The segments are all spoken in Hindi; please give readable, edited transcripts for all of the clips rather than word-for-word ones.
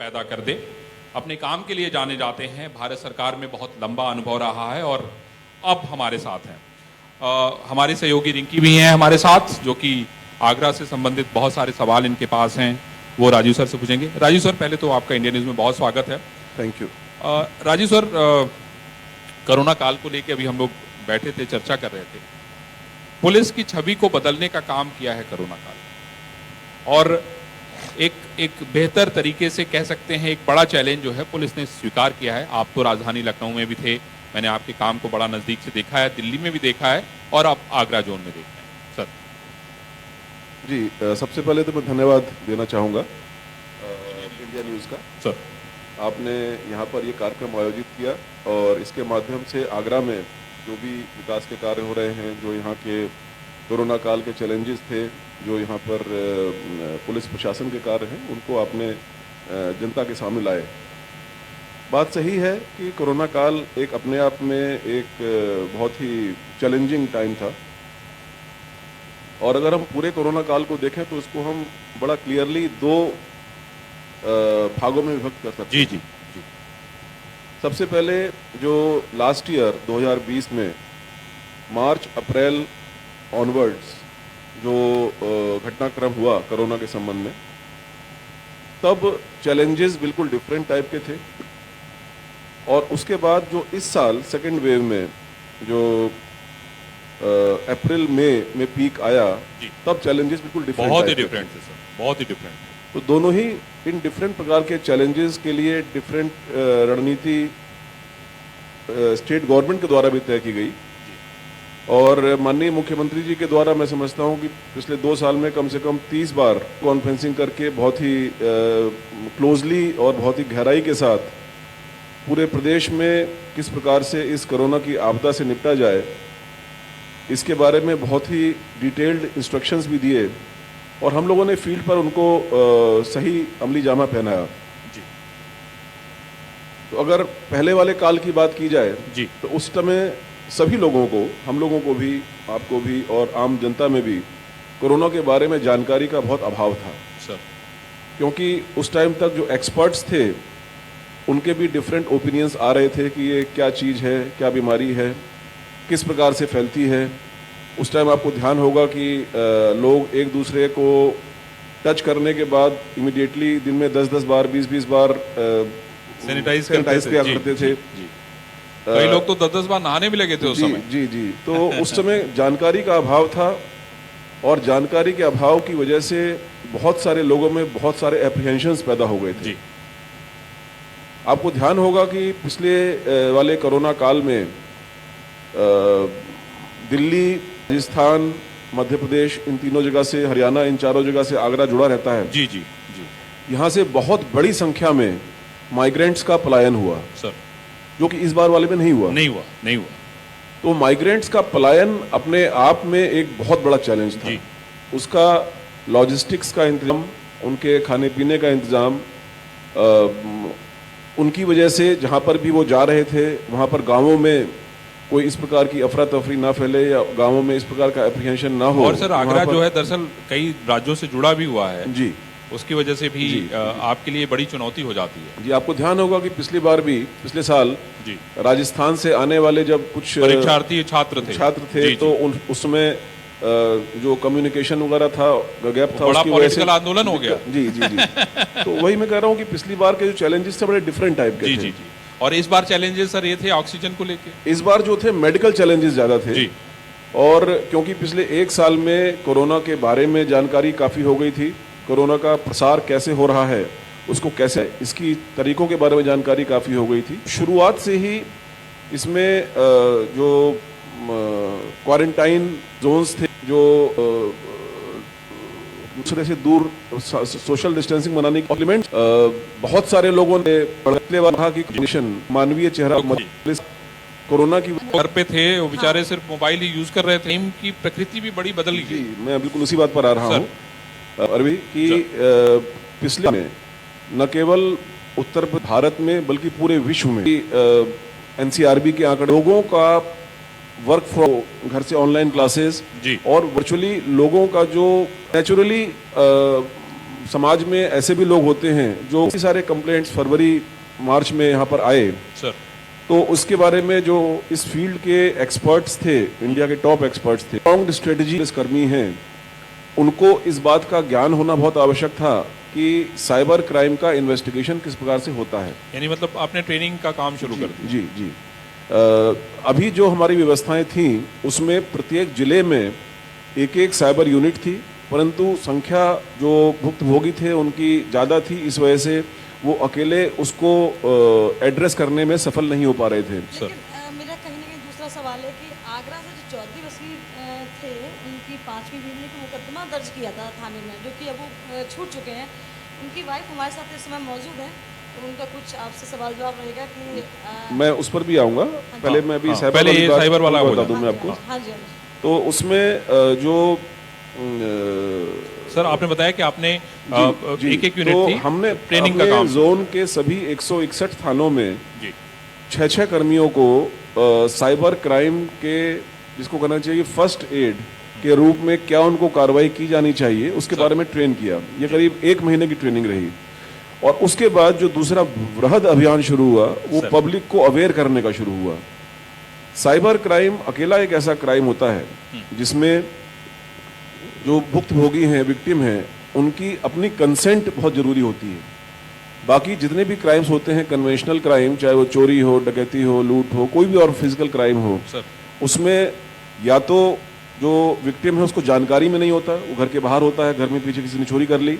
पैदा कर दे। अपने काम के लिए जाने जाते हैं, भारत सरकार में बहुत लंबा अनुभव रहा है और अब हमारे साथ हैं। हमारे सहयोगी रिंकी भी हैं हमारे साथ, जो कि आगरा से संबंधित बहुत सारे सवाल इनके पास हैं, वो राजीव सर से पूछेंगे। राजीव सर, पहले तो आपका इंडिया न्यूज़ में बहुत स्वागत है। Thank you. Rajiv sir, corona काल को लेकर अभी हम लोग बैठे थे, चर्चा कर रहे थे। पुलिस की छवि को बदलने का काम किया है कोरोना काल, और एक बेहतर तरीके से कह सकते हैं एक बड़ा चैलेंज जो है पुलिस ने स्वीकार किया है। आप तो राजधानी लखनऊ में भी थे, मैंने आपके काम को बड़ा नज़दीक से देखा है, दिल्ली में भी देखा है और आप आगरा जोन में देख रहे हैं। सर जी, सबसे पहले तो मैं धन्यवाद देना चाहूँगा इंडिया न्यूज़ का। सर, आपने यहाँ पर ये कार्यक्रम आयोजित किया और इसके माध्यम से आगरा में जो भी विकास के कार्य हो रहे हैं, जो यहाँ के कोरोना काल के चैलेंजेस थे, जो यहाँ पर पुलिस प्रशासन के कार्य हैं, उनको आपने जनता के सामने लाए। बात सही है कि कोरोना काल एक अपने आप में एक बहुत ही चैलेंजिंग टाइम था, और अगर हम पूरे कोरोना काल को देखें तो उसको हम बड़ा क्लियरली दो भागों में विभक्त कर सकते हैं। जी। सबसे पहले जो लास्ट ईयर 2020 में मार्च अप्रैल ऑनवर्ड्स जो घटनाक्रम हुआ कोरोना के संबंध में, तब चैलेंजेस बिल्कुल डिफरेंट टाइप के थे। और उसके बाद जो इस साल सेकेंड वेव में जो अप्रैल मई में पीक आया, तब चैलेंजेस बिल्कुल डिफरेंट, बहुत ही डिफरेंट थे सर, बहुत ही डिफरेंट। तो दोनों ही इन डिफरेंट प्रकार के चैलेंजेस के लिए डिफरेंट रणनीति स्टेट गवर्नमेंट के द्वारा भी तय की गई। और माननीय मुख्यमंत्री जी के द्वारा मैं समझता हूं कि पिछले 2 साल में कम से कम 30 बार कॉन्फ्रेंसिंग करके बहुत ही क्लोजली और बहुत ही गहराई के साथ पूरे प्रदेश में किस प्रकार से इस कोरोना की आपदा से निपटा जाए, इसके बारे में बहुत ही डिटेल्ड इंस्ट्रक्शंस भी दिए, और हम लोगों ने फील्ड पर उनको सही अमली जामा पहनाया। जी। तो अगर पहले वाले काल की बात की जाए जी, तो उस समय सभी लोगों को, हम लोगों को भी, आपको भी और आम जनता में भी कोरोना के बारे में जानकारी का बहुत अभाव था सर। क्योंकि उस टाइम तक जो एक्सपर्ट्स थे उनके भी डिफरेंट ओपिनियंस आ रहे थे कि ये क्या चीज़ है, क्या बीमारी है, किस प्रकार से फैलती है। उस टाइम आपको ध्यान होगा कि लोग एक दूसरे को टच करने के बाद इमीडिएटली दिन में 10-10 बार, 20-20 बार सैनिटाइज किया करते थे। कई लोग तो 10-10 बार नहाने भी लगे थे उस समय। जी। तो उस समय जानकारी का अभाव था, और जानकारी के अभाव की वजह से बहुत सारे लोगों में बहुत सारे एप्रीहेंशंस पैदा हो गए थे। जी। आपको ध्यान होगा कि पिछले वाले कोरोना काल में दिल्ली, राजस्थान, मध्य प्रदेश, इन तीनों जगह से, हरियाणा, इन चारों जगह से आगरा जुड़ा रहता है। जी। यहाँ से बहुत बड़ी संख्या में माइग्रेंट्स का पलायन हुआ सर, जो कि इस बार वाले में नहीं हुआ। तो माइग्रेंट्स का पलायन अपने आप में एक बहुत बड़ा चैलेंज था। उसका लॉजिस्टिक्स का इंतजाम, उनके खाने पीने का इंतजाम, उनकी वजह से जहाँ पर भी वो जा रहे थे वहाँ पर गांवों में कोई इस प्रकार की अफरा तफरी ना फैले या गांवों में इस प्रकार का एप्रीहेंशन ना हो। और सर, आगरा जो है दरअसल कई राज्यों से जुड़ा भी हुआ है जी, उसकी वजह से भी आपके लिए बड़ी चुनौती हो जाती है। जी, आपको ध्यान होगा कि पिछली बार भी, पिछले साल जी, राजस्थान से आने वाले जब कुछ परीक्षार्थी छात्र थे तो उस समय जो कम्युनिकेशन वगैरह था, गैप था, बड़ा उसकी वजह से आंदोलन हो गया। जी। तो वही मैं कह रहा हूँ कि पिछली बार के जो चैलेंजेस थे बड़े डिफरेंट टाइप के थे। जी। और इस बार चैलेंजेस सर ये थे ऑक्सीजन को लेके। इस बार जो थे मेडिकल चैलेंजेस ज्यादा थे जी। और क्योंकि पिछले 1 साल में कोरोना के बारे में जानकारी काफी हो गई थी, कोरोना का प्रसार कैसे हो रहा है, उसको कैसे, इसकी तरीकों के बारे में जानकारी काफी हो गई थी। शुरुआत से ही इसमें जो क्वारंटाइन जोन्स थे, जो दूसरे से दूर सोशल डिस्टेंसिंग बनाने की कॉम्प्लीमेंट, बहुत सारे लोगों ने कहा कि मानवीय चेहरा कोरोना की घर पे थे, वो बेचारे सिर्फ मोबाइल ही यूज कर रहे थे। की प्रकृति भी बड़ी बदल गई। मैं बिल्कुल उसी बात पर आ रहा हूँ अरवी कि पिछले में न केवल उत्तर भारत में बल्कि पूरे विश्व में एनसीआरबी के आंकड़े, लोगों का वर्क फ्रॉम घर से ऑनलाइन क्लासेस और वर्चुअली लोगों का जो नेचुरली समाज में ऐसे भी लोग होते हैं जो काफी सारे कंप्लेंट्स फरवरी मार्च में यहाँ पर आए, सर तो उसके बारे में जो इस फील्ड के एक्सपर्ट्स थे, इंडिया के टॉप एक्सपर्ट्स थे, स्ट्रॉन्ग स्ट्रेटजी कर्मी हैं, उनको इस बात का ज्ञान होना बहुत आवश्यक था कि साइबर क्राइम का इन्वेस्टिगेशन किस प्रकार से होता है। यानी मतलब आपने ट्रेनिंग का काम शुरू कर दिया। जी जी। अभी जो हमारी व्यवस्थाएं थी उसमें प्रत्येक जिले में एक एक साइबर यूनिट थी, परंतु संख्या जो भुक्तभोगी थे उनकी ज़्यादा थी, इस वजह से वो अकेले उसको एड्रेस करने में सफल नहीं हो पा रहे थे। लेकिन मेरा कहीं ना कहीं दूसरा सवाल है कि आगरा से जो चौधरी वसीर थे, उनकी 5वीं बीवी का मुकदमा दर्ज किया था थाने में, जो कि अब वो छूट चुके हैं। उनकी वाइफ हमारे साथ इस समय मौजूद है, तो उनका कुछ आपसे सवाल जवाब रहेगा कि मैं उस पर भी आऊँगा। पहले मैं अभी हाँ, पहले ये साइबर वाला बता दूँ मैं आपको। हाँ जी, हाँ जी। तो उसमें जो सर आपने बताया कि आपने एक एक यूनिट तो थी, हमने ट्रेनिंग का अपने काम जोन के सभी 161 थानों में जी 6 कर्मियों को साइबर क्राइम के, जिसको कहना चाहिए फर्स्ट एड के रूप में क्या उनको कार्रवाई की जानी चाहिए, उसके बारे में ट्रेन किया। ये करीब 1 महीने की ट्रेनिंग रही। और उसके बाद जो दूसरा वृहद अभियान शुरू हुआ वो पब्लिक को अवेयर करने का शुरू हुआ। साइबर क्राइम अकेला एक ऐसा क्राइम होता है जिसमें जो भुक्तभोगी हैं, विक्टिम हैं, उनकी अपनी कंसेंट बहुत जरूरी होती है। बाकी जितने भी क्राइम्स होते हैं, कन्वेंशनल क्राइम, चाहे वो चोरी हो, डकैती हो, लूट हो, कोई भी और फिजिकल क्राइम हो, सर उसमें या तो जो विक्टिम है उसको जानकारी में नहीं होता, वो घर के बाहर होता है, घर में पीछे किसी ने चोरी कर ली,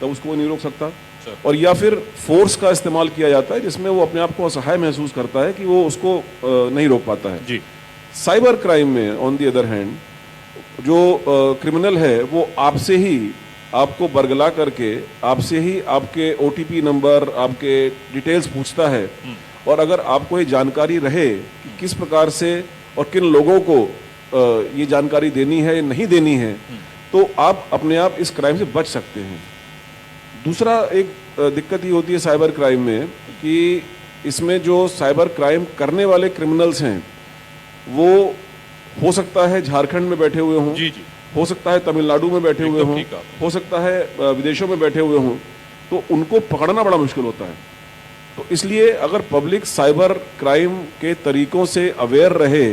तब उसको वो नहीं रोक सकता, और या फिर फोर्स का इस्तेमाल किया जाता है जिसमें वो अपने आप को असहाय महसूस करता है कि वो उसको नहीं रोक पाता है। जी साइबर क्राइम में ऑन दी अदर हैंड जो क्रिमिनल है वो आपसे ही आपको बरगला करके आपसे ही आपके ओटीपी नंबर, आपके डिटेल्स पूछता है, और अगर आपको ये जानकारी रहे कि किस प्रकार से और किन लोगों को ये जानकारी देनी है या नहीं देनी है, तो आप अपने आप इस क्राइम से बच सकते हैं। दूसरा एक दिक्कत ये होती है साइबर क्राइम में कि इसमें जो साइबर क्राइम करने वाले क्रिमिनल्स हैं वो हो सकता है झारखंड में बैठे हुए हों, जी जी हो सकता है तमिलनाडु में बैठे हुए एकदम हों, ठीक है। हो सकता है विदेशों में बैठे हुए हों, तो उनको पकड़ना बड़ा मुश्किल होता है। तो इसलिए अगर पब्लिक साइबर क्राइम के तरीकों से अवेयर रहे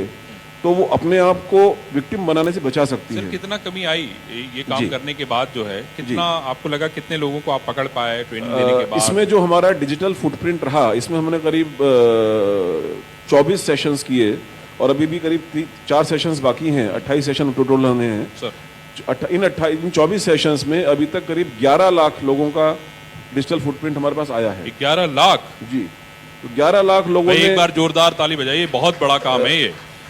तो वो अपने आप को विक्टिम बनाने से बचा सकती सर है। कितना कमी आई ये काम जी। करने के बाद, जो है कितना आपको लगा, कितने लोगों को आप पकड़ पाए ट्रेनिंग देने के बाद? इसमें जो हमारा डिजिटल फुटप्रिंट रहा, इसमें हमने करीब 24 सेशंस किए, और अभी भी करीब 4 सेशंस बाकी हैं। 28 सेशन टोटल होने हैं सर। इन 24 सेशंस में अभी तक करीब 11 लाख लोगों का डिजिटल फुटप्रिंट हमारे पास आया है। 11 लाख? जी, तो 11 लाख लोगों ने एक बार जोरदार ताली बजाइए, बहुत बड़ा काम है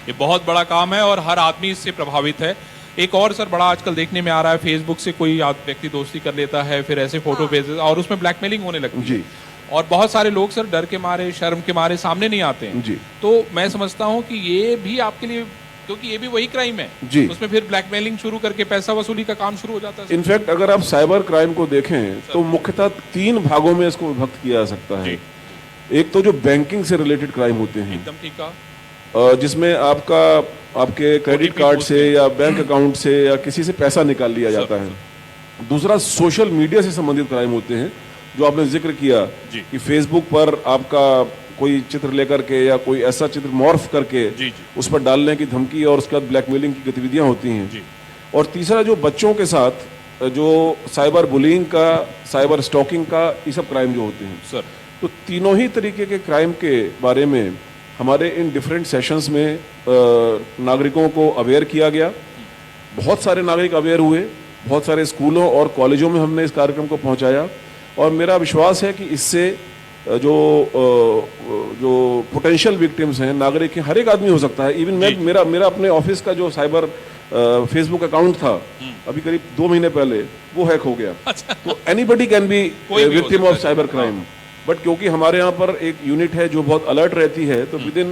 ये बहुत बड़ा काम है और हर आदमी इससे प्रभावित है। एक और सर बड़ा आजकल देखने में आ रहा है, फेसबुक से कोई व्यक्ति दोस्ती कर लेता है, फिर ऐसे फोटो भेज देता है और उसमें ब्लैकमेलिंग होने लगती है जी, और बहुत सारे लोग सर डर के मारे, शर्म के मारे सामने नहीं आते हैं। जी। तो मैं समझता हूं कि ये भी आपके लिए, क्योंकि ये भी वही क्राइम है जी। उसमें फिर ब्लैकमेलिंग शुरू करके पैसा वसूली का काम शुरू हो जाता है। इनफैक्ट अगर आप साइबर क्राइम को देखें तो मुख्यतः 3 भागों में इसको विभक्त किया जा सकता है। एक तो जो बैंकिंग से रिलेटेड क्राइम होते हैं, एकदम ठीक कहा, जिसमें आपके क्रेडिट कार्ड से या बैंक अकाउंट से या किसी से पैसा निकाल लिया जाता है। दूसरा सोशल मीडिया से संबंधित क्राइम होते हैं, जो आपने जिक्र किया कि फेसबुक पर आपका कोई चित्र लेकर के या कोई ऐसा चित्र मॉर्फ करके उस पर डालने की धमकी और उसके बाद ब्लैकमेलिंग की गतिविधियां होती हैं। और तीसरा जो बच्चों के साथ जो साइबर बुलिंग का, साइबर स्टॉकिंग का, ये सब क्राइम जो होते हैं सर। तो तीनों ही तरीके के क्राइम के बारे में हमारे इन डिफरेंट सेशंस में नागरिकों को अवेयर किया गया। बहुत सारे नागरिक अवेयर हुए, बहुत सारे स्कूलों और कॉलेजों में हमने इस कार्यक्रम को पहुंचाया, और मेरा विश्वास है कि इससे जो पोटेंशियल विक्टिम्स हैं, नागरिक हैं, हर एक आदमी हो सकता है। इवन मेरा अपने ऑफिस का जो साइबर फेसबुक अकाउंट था अभी करीब 2 महीने पहले, वो हैक हो गया। तो anybody can be victim of cyber crime. But क्योंकि हमारे यहाँ पर एक यूनिट है जो बहुत अलर्ट रहती है, तो विद इन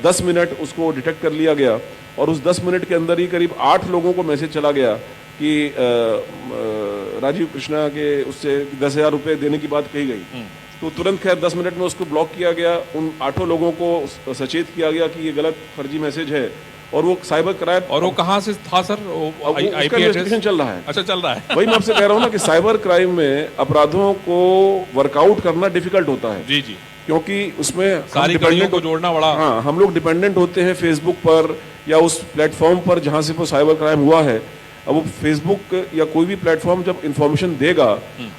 10 मिनट उसको डिटेक्ट कर लिया गया, और उस 10 मिनट के अंदर ही करीब 8 लोगों को मैसेज चला गया कि राजीव कृष्णा के उससे 10,000 रुपये देने की बात कही गई। तो तुरंत खैर 10 मिनट में उसको ब्लॉक किया गया, उन 8 लोगों को सचेत किया गया कि ये गलत फर्जी मैसेज है, और वो साइबर क्राइम, और वो कहाँ से था सर? उसका आईपी एड्रेस? इन्वेस्टिगेशन चल रहा है। अच्छा, चल रहा है। वही मैं आपसे कह रहा हूँ ना कि साइबर क्राइम में अपराधों को वर्कआउट करना डिफिकल्ट होता है, जी जी, क्योंकि उसमें हम सारी कड़ियों डिपेंडेंट को जोड़ना बड़ा। हाँ, हम लोग डिपेंडेंट होते हैं फेसबुक पर या उस प्लेटफॉर्म पर जहाँ से वो साइबर क्राइम हुआ है। अब वो फेसबुक या कोई भी प्लेटफॉर्म जब इंफॉर्मेशन देगा,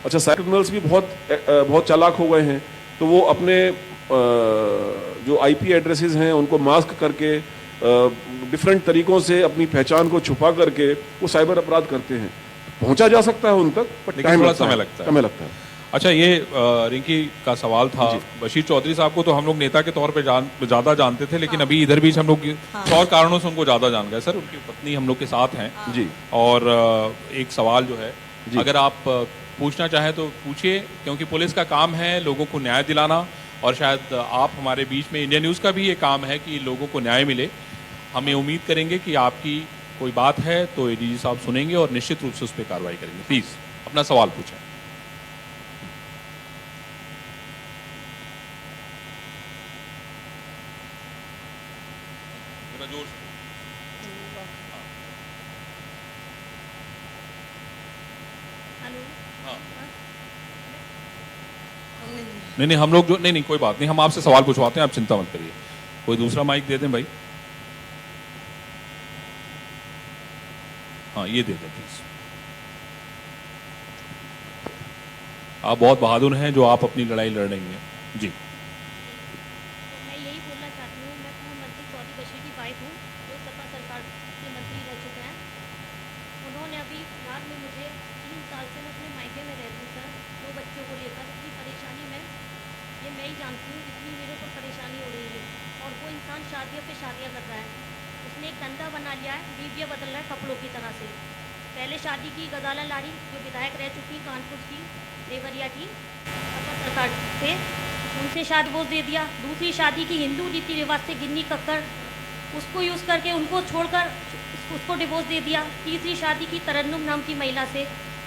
अच्छा साइबर क्रिमिनल्स भी बहुत चालाक हो गए हैं, तो वो अपने जो आईपी एड्रेसेस हैं उनको मास्क करके डिफरेंट तरीकों से अपनी पहचान को छुपा करके वो साइबर अपराध करते हैं। पहुंचा जा सकता है उन तक, पर लेकिन टाइम थोड़ा लगता समय है, लगता है। समय लगता है। अच्छा, ये रिंकी का सवाल था। बशीर चौधरी साहब को तो हम लोग नेता के तौर पे ज्यादा जानते थे, लेकिन अभी इधर बीच हम लोग कुछ और कारणों से उनको ज्यादा जान गए। सर, उनकी पत्नी हम लोग के साथ हैं जी, और एक सवाल जो है, जी। अगर आप पूछना चाहें तो पूछिए, क्योंकि पुलिस का काम है लोगों को न्याय दिलाना, और शायद आप हमारे बीच में, इंडिया न्यूज़ का भी ये काम है कि लोगों को न्याय मिले। हमें उम्मीद करेंगे कि आपकी कोई बात है तो एडीजी साहब सुनेंगे और निश्चित रूप से उस पर कार्रवाई करेंगे। प्लीज अपना सवाल पूछें। जोर से। हेलो। हाँ। हमने नहीं, हम लोग जो, नहीं कोई बात नहीं, हम आपसे सवाल पूछवाते हैं, आप चिंता मत करिए। कोई दूसरा माइक दे दें भाई। हाँ, ये दे दें प्लीज। आप बहुत बहादुर हैं जो आप अपनी लड़ाई लड़ रही हैं। जी। मैं यही बोलना चाहती हूँ, मैं पूर्व मंत्री चौधरी बशीर की वाइफ हूँ, जो सपा सरकार के मंत्री रह चुके हैं। उन्होंने अभी फिलहाल में मुझे 3 साल से, मैं अपने मायके में रहती हूँ सर, 2 बच्चों को लेकर इतनी परेशानी में, ये मैं ही जानती हूँ इतनी मेरे ऊपर परेशानी हो रही है। और वो इंसान शादियों पे शादियाँ कर रहा है, उसने एक धंधा बना लिया है, बीवियाँ बदल रहा है कपड़ों की तरह से। पहले शादी की गजाला लारी, जो विधायक रह चुकी कानपुर की, देवरिया की, सपा सरकार से, उनसे शादी वो दे दिया। दूसरी शादी की हिंदू रीति रिवाज से गिन्नी कक्कड़, उसको यूज़ करके उनको छोड़कर उसको डिवोर्स दे दिया। तीसरी शादी की तरन्नुम नाम की महिला से।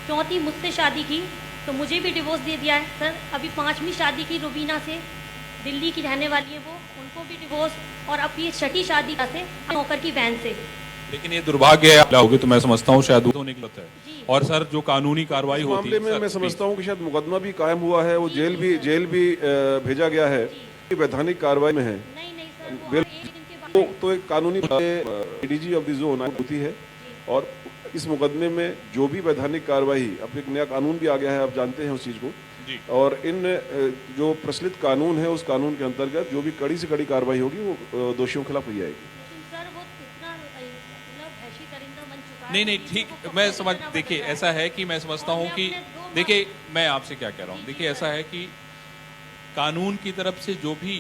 चौथी मुझसे शादी की तो मुझे भी डिवोर्स दे दिया है सर। अभी 5वीं शादी की रुबीना से, दिल्ली की रहने वाली है वो, उनको भी डिवोर्स। और अब ये 6ठी शादी का से नौकर की बहन से। लेकिन ये दुर्भाग्य है होगी तो मैं समझता हूँ शायद होने की है। जी। और सर, जो कानूनी कार्रवाई इस होती मामले है में सर, मैं प्लीज। समझता हूँ कि शायद मुकदमा भी कायम हुआ है, वो जेल भी भेजा गया है, वैधानिक कार्रवाई में है। नहीं सर, वो बिल- एक दिन के बाद तो एक कानूनी एडीजी ऑफ द जोन होती है, और इस मुकदमे में जो भी वैधानिक कार्रवाई, अब एक नया कानून भी आ गया है, आप जानते हैं उस चीज़ को, जी। और इन जो प्रचलित कानून है उस कानून के अंतर्गत जो भी कड़ी से कड़ी कार्रवाई होगी वो दोषियों के खिलाफ की जाएगी। लेकिन सर वो इतना मतलब वहशी दरिंदा बन चुका है। नहीं, ठीक, मैं समझ, देखिए ऐसा है कि मैं समझता हूँ कि, देखिए मैं आपसे क्या कह रहा हूँ, देखिए ऐसा है कि कानून की तरफ से जो भी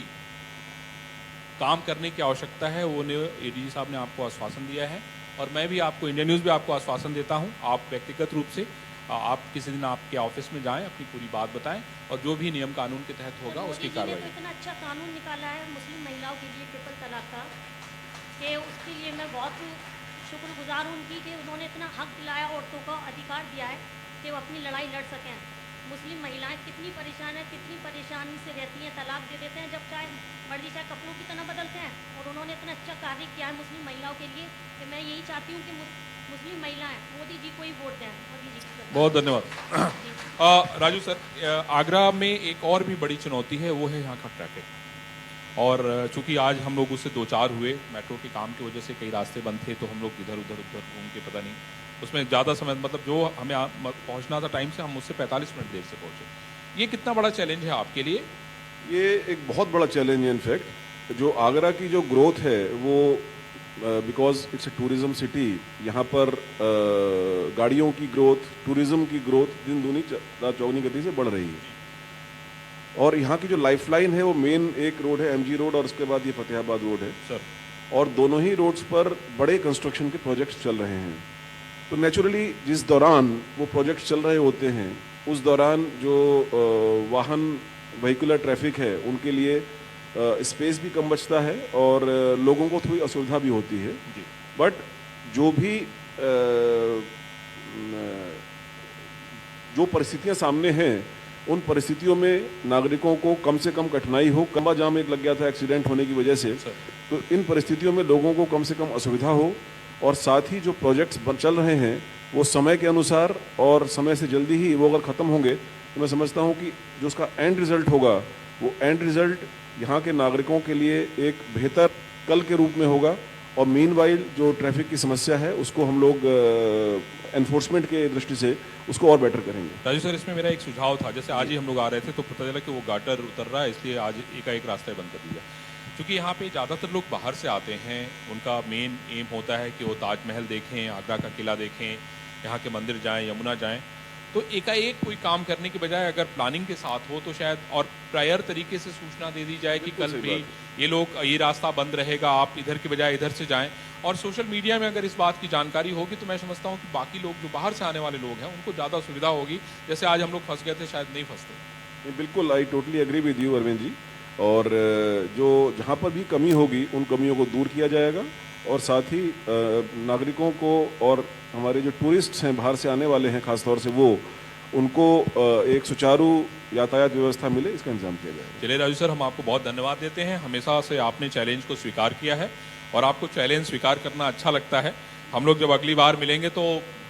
काम करने की आवश्यकता है वो एडीजी साहब ने आपको आश्वासन दिया है, और मैं भी आपको, इंडिया न्यूज़ भी आपको आश्वासन देता हूँ। आप व्यक्तिगत रूप से आप किसी दिन आपके ऑफिस में जाएं, अपनी पूरी बात बताएं, और जो भी नियम कानून के तहत होगा उसकी मोदी जी ने कार्रवाई। तो इतना अच्छा कानून निकाला है मुस्लिम महिलाओं के लिए, ट्रिपल तलाक का, कि उसके लिए मैं बहुत शुक्रगुजार हूँ उनकी, कि उन्होंने इतना हक दिलाया, औरतों को अधिकार दिया है कि वो अपनी लड़ाई लड़ सकें। मुस्लिम महिलाएं कितनी परेशान है, कितनी परेशानी से रहती हैं, तलाक दे देते हैं जब चाहे मर्जी, चाहे कपड़ों की तरह बदलते हैं। और उन्होंने इतना अच्छा कार्य किया है मुस्लिम महिलाओं के लिए, कि मैं यही चाहती हूँ कि मुस्लिम महिलाएं मोदी जी को ही वोट दें। मोदी जी की सरकार। बहुत धन्यवाद। राजू सर, आगरा में एक और भी बड़ी चुनौती है, वो है यहाँ का ट्रैफिक। और चूंकि आज हम लोग उससे 2-4 हुए, मेट्रो के काम की वजह से कई रास्ते बंद थे, तो हम लोग इधर उधर घूम के, पता नहीं उसमें ज़्यादा समय, मतलब जो हमें पहुंचना था टाइम से, हम उससे 45 मिनट देर से पहुंचे। ये कितना बड़ा चैलेंज है आपके लिए? ये एक बहुत बड़ा चैलेंज है। इनफैक्ट जो आगरा की जो ग्रोथ है वो, because it's a tourism city, यहाँ पर गाड़ियों की ग्रोथ, टूरिज्म की ग्रोथ दिन दूनी चौगुनी गति से बढ़ रही है। और यहाँ की जो लाइफलाइन है वो मेन एक रोड है, एमजी रोड, और उसके बाद ये फतेहाबाद रोड है सर। और दोनों ही रोड्स पर बड़े कंस्ट्रक्शन के प्रोजेक्ट्स चल रहे हैं। तो नेचुरली जिस दौरान वो प्रोजेक्ट्स चल रहे होते हैं, उस दौरान जो वाहन व्हीकुलर ट्रैफिक है उनके लिए स्पेस भी कम बचता है, और लोगों को थोड़ी असुविधा भी होती है। बट जो भी जो परिस्थितियां सामने हैं उन परिस्थितियों में नागरिकों को कम से कम कठिनाई हो। लंबा जाम एक लग गया था एक्सीडेंट होने की वजह से, तो इन परिस्थितियों में लोगों को कम से कम असुविधा हो, और साथ ही जो प्रोजेक्ट्स चल रहे हैं वो समय के अनुसार और समय से जल्दी ही वो अगर ख़त्म होंगे तो मैं समझता हूँ कि जो उसका एंड रिज़ल्ट होगा वो एंड रिज़ल्ट यहाँ के नागरिकों के लिए एक बेहतर कल के रूप में होगा। और मीनवाइल जो ट्रैफिक की समस्या है उसको हम लोग एनफोर्समेंट के दृष्टि से उसको और बेटर करेंगे। राजू सर, इसमें मेरा एक सुझाव था, जैसे आज ही हम लोग आ रहे थे तो पता चला कि वो गाटर उतर रहा है, इसलिए आज एक रास्ता बंद कर दिया। क्योंकि यहाँ पे ज़्यादातर लोग बाहर से आते हैं, उनका मेन एम होता है कि वो ताजमहल देखें, आगरा का किला देखें, यहाँ के मंदिर जाएं, यमुना जाएं। तो एकाएक कोई काम करने के बजाय अगर प्लानिंग के साथ हो तो शायद और प्रायर तरीके से सूचना दे दी जाए कि कल भी ये लोग ये रास्ता बंद रहेगा, आप इधर के बजाय इधर से जाएं। और सोशल मीडिया में अगर इस बात की जानकारी होगी तो मैं समझता हूँ कि बाकी लोग जो बाहर से आने वाले लोग हैं उनको ज़्यादा सुविधा होगी। जैसे आज हम लोग फंस गए थे, शायद नहीं फंसते। बिल्कुल, I totally agree with you Arvind ji. और जो जहाँ पर भी कमी होगी उन कमियों को दूर किया जाएगा, और साथ ही नागरिकों को और हमारे जो टूरिस्ट्स हैं बाहर से आने वाले हैं खासतौर से उनको एक सुचारू यातायात व्यवस्था मिले, इसका इंतजाम किया जाएगा। चलिए राजू सर, हम आपको बहुत धन्यवाद देते हैं। हमेशा से आपने चैलेंज को स्वीकार किया है और आपको चैलेंज स्वीकार करना अच्छा लगता है। हम लोग जब अगली बार मिलेंगे तो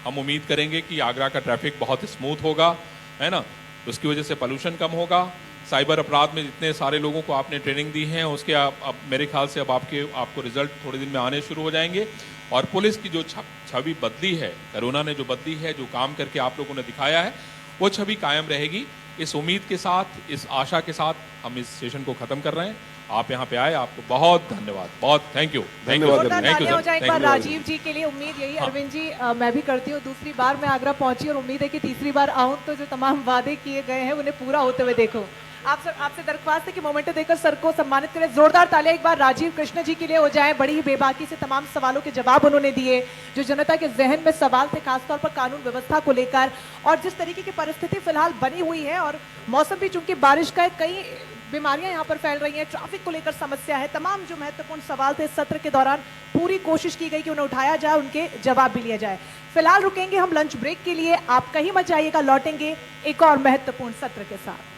हम उम्मीद करेंगे कि आगरा का ट्रैफिक बहुत स्मूथ होगा, है ना, उसकी वजह से पोल्यूशन कम होगा। साइबर अपराध में जितने सारे लोगों को आपने ट्रेनिंग दी है उसके अब मेरे ख्याल से अब आपको रिजल्ट थोड़े दिन में आने शुरू हो जाएंगे। और पुलिस की जो छवि बदली है, कोरोना ने जो बदली है, जो काम करके आप लोगों ने दिखाया है, वो छवि कायम रहेगी। इस उम्मीद के साथ, इस आशा के साथ हम इस सेशन को खत्म कर रहे हैं। आप यहाँ पे आए, आपको बहुत धन्यवाद, बहुत थैंक यू। हो जाए एक बार राजीव जी के लिए। उम्मीद यही अरविंद जी मैं भी करती हूँ, दूसरी बार मैं आगरा पहुंची और उम्मीद है कि तीसरी बार आऊं तो जो तमाम वादे किए गए हैं उन्हें पूरा होते हुए देखो। आपसे दरख्वास्त है कि मोमेंटो देकर सर को सम्मानित करें। जोरदार तालियां एक बार राजीव कृष्ण जी के लिए हो जाए। बड़ी ही बेबाकी से तमाम सवालों के जवाब उन्होंने दिए, जो जनता के जहन में सवाल थे खासतौर पर कानून व्यवस्था को लेकर, और जिस तरीके की परिस्थिति फिलहाल बनी हुई है, और मौसम भी चूंकि बारिश का है, कई बीमारियां यहाँ पर फैल रही हैं, ट्रैफिक को लेकर समस्या है, तमाम जो महत्वपूर्ण सवाल थे सत्र के दौरान पूरी कोशिश की गई कि उन्हें उठाया जाए, उनके जवाब भी लिया जाए। फिलहाल रुकेंगे हम लंच ब्रेक के लिए, आप कहीं मत जाइएगा, लौटेंगे एक और महत्वपूर्ण सत्र के साथ।